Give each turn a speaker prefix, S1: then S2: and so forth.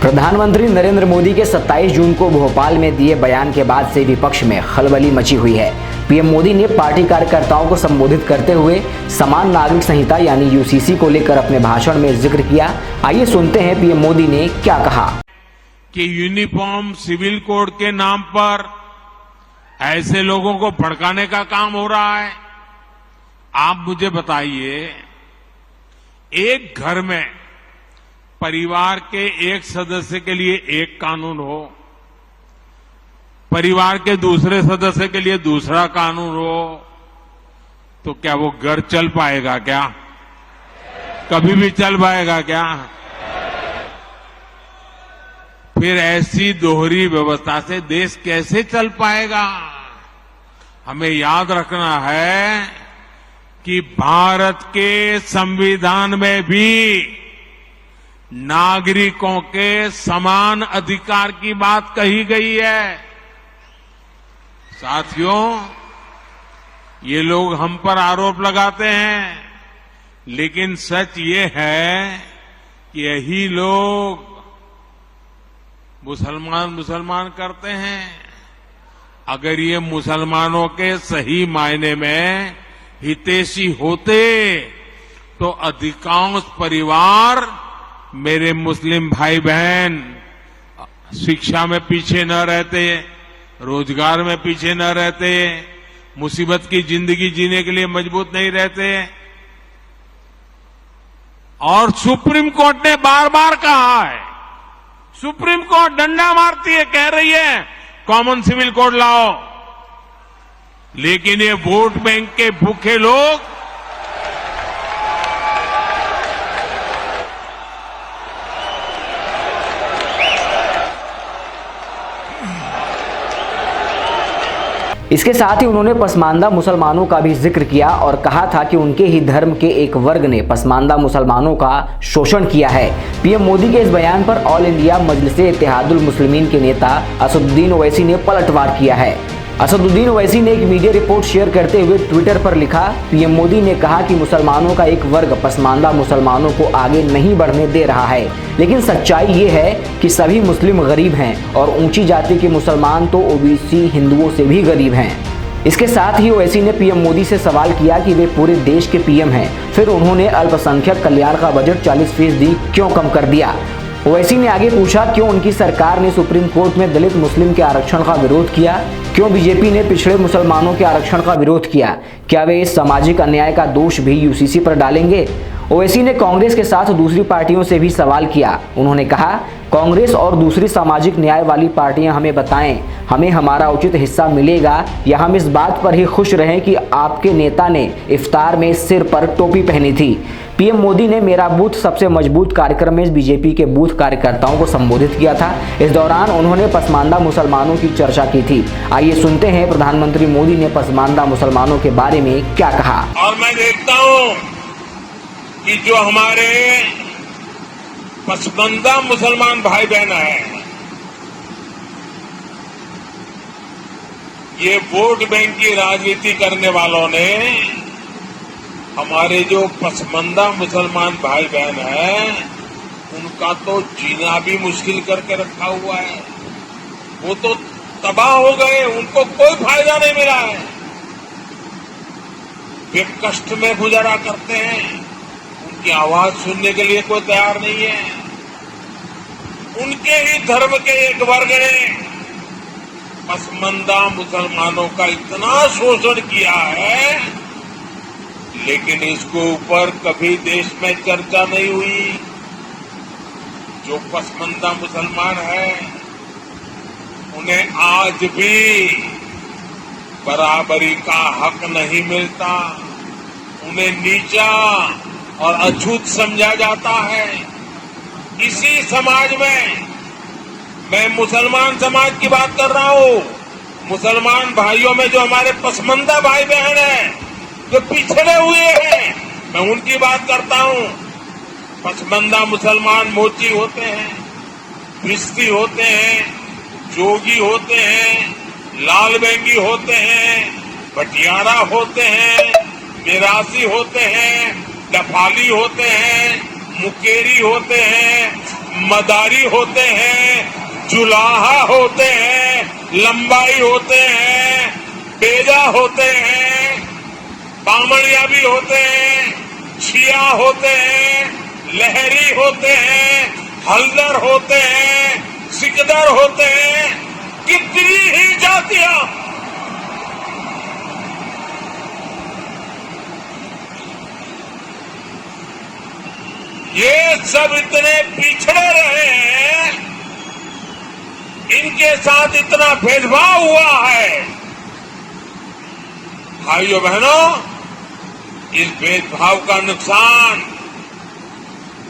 S1: प्रधानमंत्री नरेंद्र मोदी के 27 जून को भोपाल में दिए बयान के बाद से विपक्ष में खलबली मची हुई है। पीएम मोदी ने पार्टी कार्यकर्ताओं को संबोधित करते हुए समान नागरिक संहिता यानी यूसीसी को लेकर अपने भाषण में जिक्र किया। आइए सुनते हैं पीएम मोदी ने क्या कहा।
S2: कि यूनिफॉर्म सिविल कोड के नाम पर ऐसे लोगों को भड़काने का काम हो रहा है। आप मुझे बताइए, एक घर में परिवार के एक सदस्य के लिए एक कानून हो, परिवार के दूसरे सदस्य के लिए दूसरा कानून हो, तो क्या वो घर चल पाएगा क्या? कभी भी चल पाएगा क्या? फिर ऐसी दोहरी व्यवस्था से देश कैसे चल पाएगा? हमें याद रखना है कि भारत के संविधान में भी नागरिकों के समान अधिकार की बात कही गई है। साथियों, ये लोग हम पर आरोप लगाते हैं, लेकिन सच ये है कि यही लोग मुसलमान करते हैं। अगर ये मुसलमानों के सही मायने में हितैषी होते तो अधिकांश परिवार, मेरे मुस्लिम भाई बहन, शिक्षा में पीछे न रहते, रोजगार में पीछे न रहते, मुसीबत की जिंदगी जीने के लिए मजबूत नहीं रहते। और सुप्रीम कोर्ट ने बार बार कहा है, सुप्रीम कोर्ट डंडा मारती है, कह रही है कॉमन सिविल कोड लाओ, लेकिन ये वोट बैंक के भूखे लोग
S1: इसके साथ ही उन्होंने पसमानदा मुसलमानों का भी जिक्र किया और कहा था कि उनके ही धर्म के एक वर्ग ने पसमानदा मुसलमानों का शोषण किया है। पीएम मोदी के इस बयान पर ऑल इंडिया मजलिसे इत्तेहादुल मुस्लिमीन के नेता असदुद्दीन ओवैसी ने पलटवार किया है। असदुद्दीन ओवैसी ने एक मीडिया रिपोर्ट शेयर करते हुए ट्विटर पर लिखा, पीएम मोदी ने कहा कि मुसलमानों का एक वर्ग पसमानदा मुसलमानों को आगे नहीं बढ़ने दे रहा है, लेकिन सच्चाई ये है कि सभी मुस्लिम गरीब हैं और ऊंची जाति के मुसलमान तो ओबीसी हिंदुओं से भी गरीब हैं। इसके साथ ही ओवैसी ने पीएम मोदी से सवाल किया कि वे पूरे देश के पीएम हैं, फिर उन्होंने अल्पसंख्यक कल्याण का बजट 40% क्यों कम कर दिया। ओवैसी ने आगे पूछा, क्यों उनकी सरकार ने सुप्रीम कोर्ट में दलित मुस्लिम के आरक्षण का विरोध किया, क्यों बीजेपी ने पिछड़े मुसलमानों के आरक्षण का विरोध किया, क्या वे इस सामाजिक अन्याय का दोष भी यूसीसी पर डालेंगे। ओवैसी ने कांग्रेस के साथ दूसरी पार्टियों से भी सवाल किया। उन्होंने कहा, कांग्रेस और दूसरी सामाजिक न्याय वाली पार्टियां हमें बताएं, हमें हमारा उचित हिस्सा मिलेगा या हम इस बात पर ही खुश रहें कि आपके नेता ने इफ्तार में सिर पर टोपी पहनी थी। पीएम मोदी ने मेरा बूथ सबसे मजबूत कार्यक्रम में बीजेपी के बूथ कार्यकर्ताओं को संबोधित किया था। इस दौरान उन्होंने पसमानदा मुसलमानों की चर्चा की थी। आइए सुनते हैं प्रधानमंत्री मोदी ने पसमानदा मुसलमानों के बारे में क्या कहा।
S2: और मैं देखता हूं कि जो हमारे पसमानदा मुसलमान भाई बहन हैं, ये वोट बैंक की राजनीति करने वालों ने हमारे जो पसमानदा मुसलमान भाई बहन हैं, उनका तो जीना भी मुश्किल करके रखा हुआ है। वो तो तबाह हो गए, उनको कोई फायदा नहीं मिला है। वे कष्ट में गुजारा करते हैं, उनकी आवाज सुनने के लिए कोई तैयार नहीं है। उनके ही धर्म के एक वर्ग ने पसमानदा मुसलमानों का इतना शोषण किया है, लेकिन इसके ऊपर कभी देश में चर्चा नहीं हुई। जो पसमानदा मुसलमान है, उन्हें आज भी बराबरी का हक नहीं मिलता, उन्हें नीचा और अछूत समझा जाता है। इसी समाज में, मैं मुसलमान समाज की बात कर रहा हूं, मुसलमान भाइयों में जो हमारे पसमानदा भाई बहन हैं, जो पिछड़े हुए हैं, मैं उनकी बात करता हूं। पसमानदा मुसलमान मोची होते हैं, भिस्ती होते हैं, जोगी होते हैं, लाल बेंगी होते हैं, भटियारा होते हैं, मिरासी होते हैं, डफाली होते हैं, मुकेरी होते हैं, मदारी होते हैं, जुलाहा होते हैं, लंबाई होते हैं, बेजा होते हैं, बामणिया भी होते हैं, छिया होते हैं, लहरी होते हैं, हल्दर होते हैं, सिकदर होते हैं, कितनी ही जातियां। ये सब इतने पिछड़े रहे हैं, इनके साथ इतना भेदभाव हुआ है। भाइयों बहनों, इस भेदभाव का नुकसान